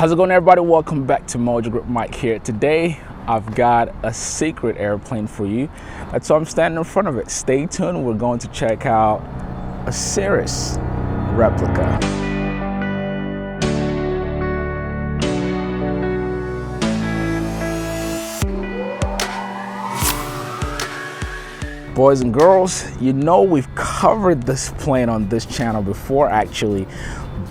How's it going, everybody? Welcome back to Mojo Grip. Mike here. Today I've got a secret airplane for you. That's why I'm standing in front of it. Stay tuned. We're going to check out a Cirrus replica. Boys and girls, you know we've covered this plane on this channel before actually,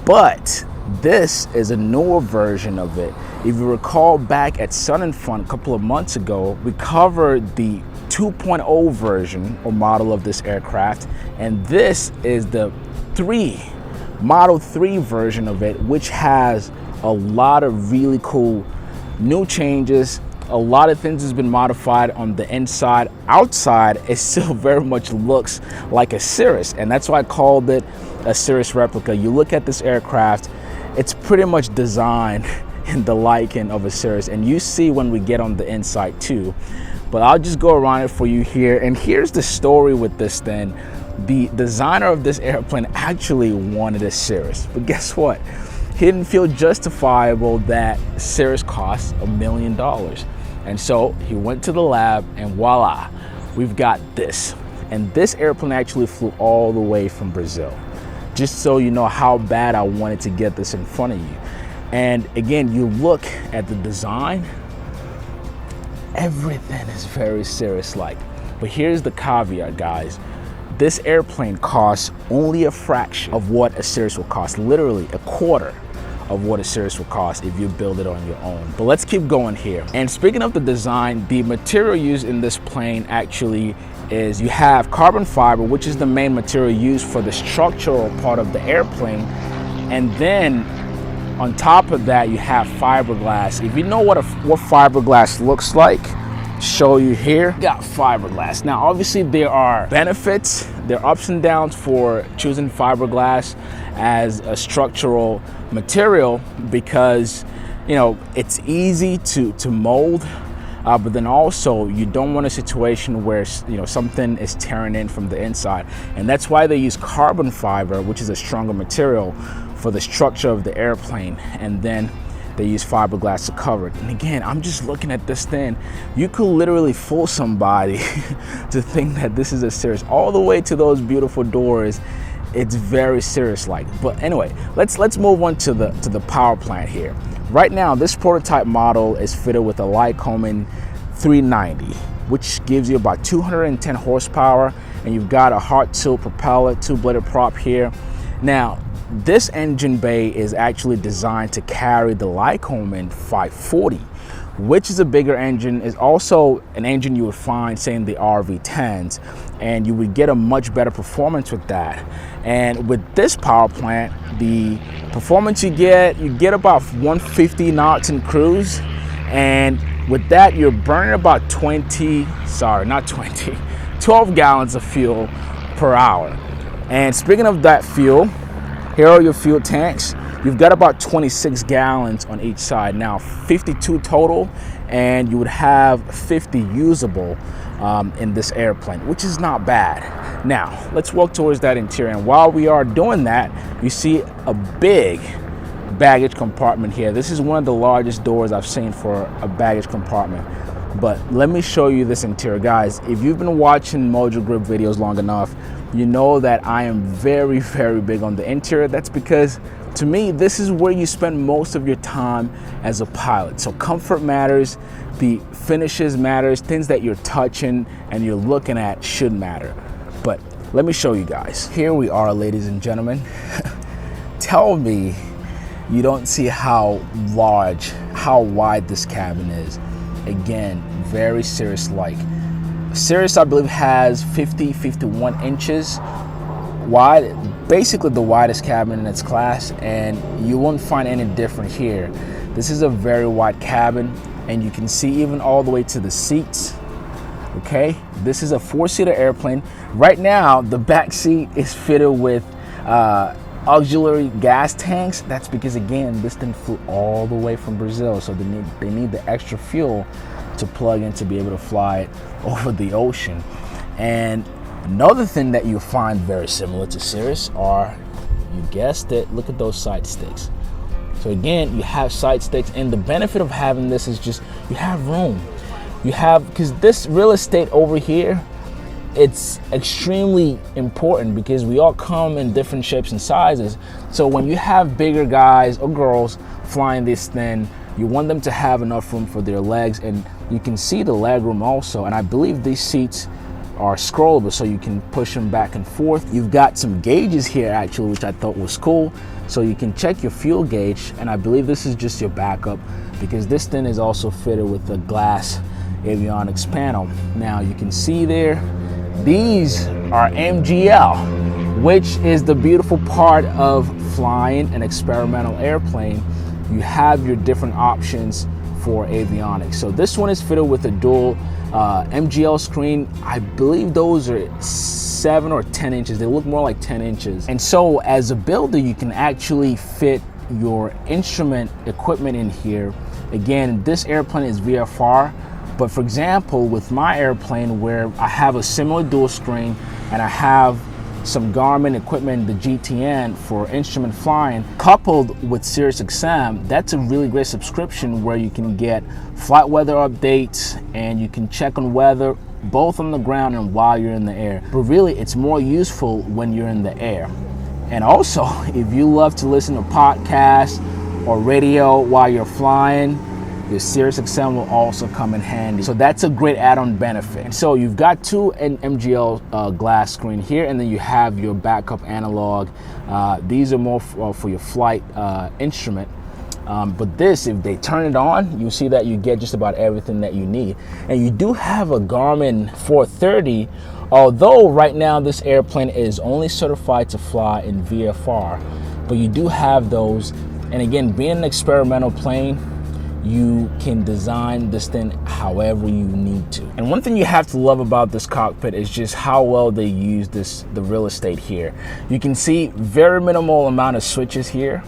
but this is a newer version of it. If you recall back at Sun and Fun a couple of months ago, we covered the 2.0 version or model of this aircraft, and this is the Model 3 version of it, which has a lot of really cool new changes. A lot of things has been modified on the inside. Outside, it still very much looks like a Cirrus, and that's why I called it a Cirrus replica. You look at this aircraft, it's pretty much designed in the liking of a Cirrus, and you see when we get on the inside too. But I'll just go around it for you here, and here's the story with this thing. The designer of this airplane actually wanted a Cirrus, but guess what? He didn't feel justifiable that Cirrus cost $1 million. And so he went to the lab and voila, we've got this. And this airplane actually flew all the way from Brazil. Just so you know how bad I wanted to get this in front of you. And again, you look at the design, everything is very Cirrus-like. But here's the caveat, guys. This airplane costs only a fraction of what a Cirrus will cost, literally a quarter of what a Cirrus will cost if you build it on your own. But let's keep going here. And speaking of the design, the material used in this plane actually is you have carbon fiber, which is the main material used for the structural part of the airplane. And then on top of that, you have fiberglass. If you know what fiberglass looks like, show you here. You got fiberglass. Now obviously there are benefits, there are ups and downs for choosing fiberglass as a structural material, because you know it's easy to mold, but then also you don't want a situation where something is tearing in from the inside, and that's why they use carbon fiber, which is a stronger material for the structure of the airplane, and then they use fiberglass to cover it. And again, I'm just looking at this thing. You could literally fool somebody to think that this is a Cirrus. All the way to those beautiful doors, it's very Cirrus-like. But anyway, let's move on to the power plant here. Right now, this prototype model is fitted with a Lycoming 390, which gives you about 210 horsepower, and you've got a hard tilt propeller, two-bladed prop here. Now, this engine bay is actually designed to carry the Lycoming 540, which is a bigger engine. Is also an engine you would find, say, in the RV10s, and you would get a much better performance with that. And with this power plant, the performance you get about 150 knots in cruise, and with that you're burning about 12 gallons of fuel per hour. And speaking of that fuel, here are your fuel tanks. You've got about 26 gallons on each side. Now 52 total, and you would have 50 usable in this airplane, which is not bad. Now let's walk towards that interior, and while we are doing that, you see a big baggage compartment here. This is one of the largest doors I've seen for a baggage compartment. But let me show you this interior, guys. If you've been watching Mojo Grip videos long enough, you know that I am very, very big on the interior. That's because to me, this is where you spend most of your time as a pilot. So comfort matters, the finishes matters, things that you're touching and you're looking at should matter. But let me show you guys. Here we are, ladies and gentlemen. Tell me you don't see how large, how wide this cabin is. Again, very Cirrus-like. Cirrus, I believe, has 51 inches wide, basically the widest cabin in its class, and you won't find any different here. This is a very wide cabin, and you can see even all the way to the seats. Okay, this is a 4-seater airplane. Right now, the back seat is fitted with auxiliary gas tanks. That's because, again, this thing flew all the way from Brazil, so they need the extra fuel to plug in to be able to fly it over the ocean. And another thing that you find very similar to Cirrus are, you guessed it, look at those side sticks. So again, you have side sticks, and the benefit of having this is just you have room. You have, because this real estate over here, it's extremely important because we all come in different shapes and sizes. So when you have bigger guys or girls flying this thing, you want them to have enough room for their legs, and you can see the leg room also. And I believe these seats are scrollable, so you can push them back and forth. You've got some gauges here actually, which I thought was cool. So you can check your fuel gauge, and I believe this is just your backup because this thing is also fitted with a glass avionics panel. Now you can see there, these are MGL, which is the beautiful part of flying an experimental airplane. You have your different options for avionics. So this one is fitted with a dual MGL screen. I believe those are 7 or 10 inches. They look more like 10 inches. And so as a builder, you can actually fit your instrument equipment in here. Again, this airplane is VFR, but for example, with my airplane where I have a similar dual screen and I have some Garmin equipment, the GTN for instrument flying, coupled with Cirrus XM, that's a really great subscription where you can get flight weather updates and you can check on weather both on the ground and while you're in the air. But really, it's more useful when you're in the air. And also, if you love to listen to podcasts or radio while you're flying, the Cirrus XM will also come in handy. So that's a great add-on benefit. So you've got two MGL glass screen here, and then you have your backup analog. These are more for your flight instrument. But this, if they turn it on, you see that you get just about everything that you need. And you do have a Garmin 430, although right now this airplane is only certified to fly in VFR, but you do have those. And again, being an experimental plane, you can design this thing however you need to. And one thing you have to love about this cockpit is just how well they use the real estate here. You can see very minimal amount of switches here,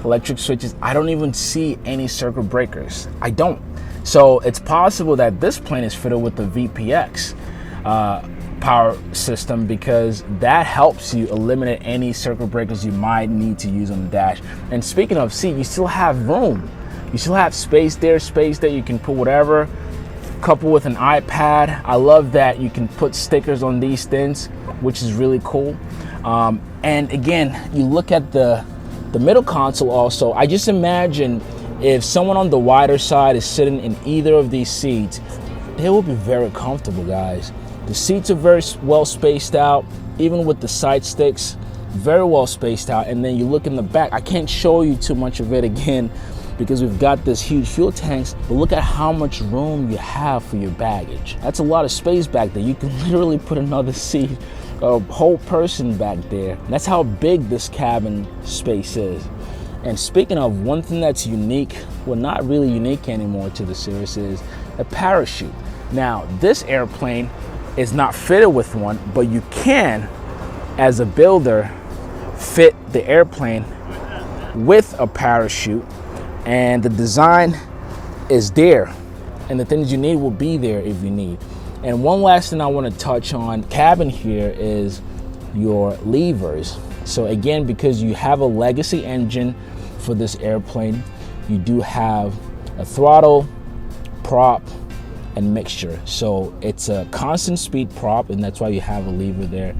electric switches. I don't even see any circuit breakers. I don't. So it's possible that this plane is fitted with the VPX power system, because that helps you eliminate any circuit breakers you might need to use on the dash. And speaking of seat, you still have room. You still have space there you can put whatever, coupled with an iPad. I love that you can put stickers on these things, which is really cool. And again, you look at the middle console also. I just imagine if someone on the wider side is sitting in either of these seats, they will be very comfortable, guys. The seats are very well spaced out, even with the side sticks, very well spaced out. And then you look in the back, I can't show you too much of it again, because we've got this huge fuel tanks, but look at how much room you have for your baggage. That's a lot of space back there. You can literally put another seat, a whole person back there. That's how big this cabin space is. And speaking of, one thing that's unique, well, not really unique anymore to the Cirrus, is a parachute. Now, this airplane is not fitted with one, but you can, as a builder, fit the airplane with a parachute. And the design is there, and the things you need will be there if you need. And one last thing I want to touch on, cabin here, is your levers. So again, because you have a legacy engine for this airplane, you do have a throttle, prop, and mixture. So it's a constant speed prop, and that's why you have a lever there.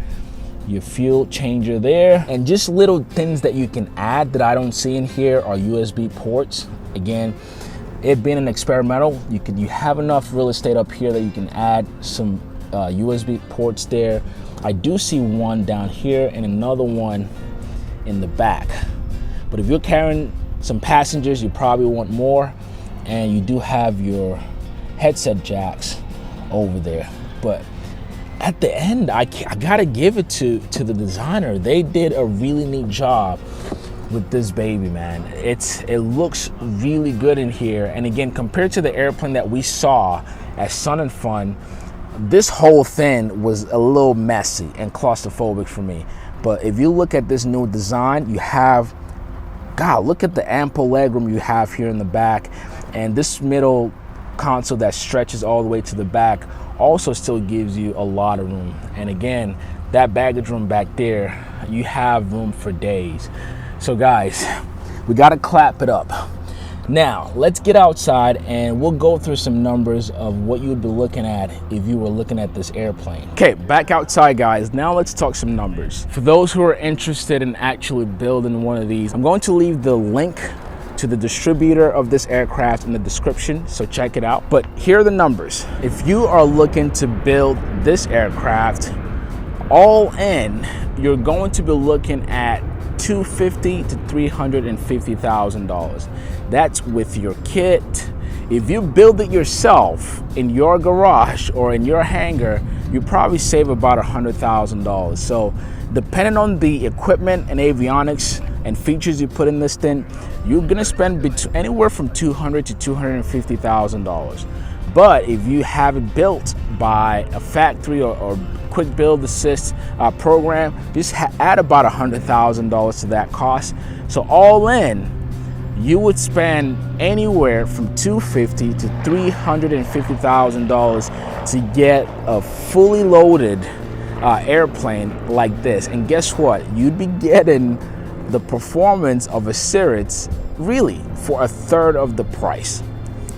Your fuel changer there, and just little things that you can add that I don't see in here are USB ports. Again, it being an experimental, you have enough real estate up here that you can add some USB ports there. I do see one down here and another one in the back. But if you're carrying some passengers, you probably want more, and you do have your headset jacks over there. But at the end, I gotta give it to the designer. They did a really neat job with this baby, man. It looks really good in here. And again, compared to the airplane that we saw at Sun and Fun, this whole thing was a little messy and claustrophobic for me. But if you look at this new design, you have, God, look at the ample legroom you have here in the back. And this middle console that stretches all the way to the back also still gives you a lot of room. And again, that baggage room back there, you have room for days. So guys, We got to clap it up. Now, let's get outside and we'll go through some numbers of what you would be looking at if you were looking at this airplane. Okay, back outside, guys. Now let's talk some numbers. For those who are interested in actually building one of these, I'm going to leave the link to the distributor of this aircraft in the description, so check it out. But here are the numbers. If you are looking to build this aircraft, all in, you're going to be looking at $250,000 to $350,000. That's with your kit. If you build it yourself in your garage or in your hangar, you probably save about $100,000. So depending on the equipment and avionics and features you put in this thing, you're gonna spend anywhere from $200,000 to $250,000. But if you have it built by a factory or quick build assist program, just add about $100,000 to that cost. So all in, you would spend anywhere from $250,000 to $350,000 to get a fully loaded airplane like this. And guess what? You'd be getting the performance of a Cirrus really for a third of the price.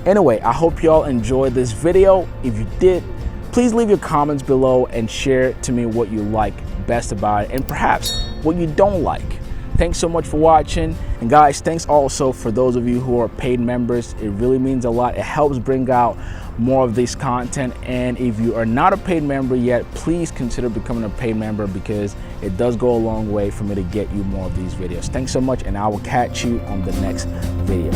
Anyway, I hope y'all enjoyed this video. If you did, please leave your comments below and share to me what you like best about it and perhaps what you don't like. Thanks so much for watching. And guys, thanks also for those of you who are paid members. It really means a lot. It helps bring out more of this content. And if you are not a paid member yet, please consider becoming a paid member because it does go a long way for me to get you more of these videos. Thanks so much, and I will catch you on the next video.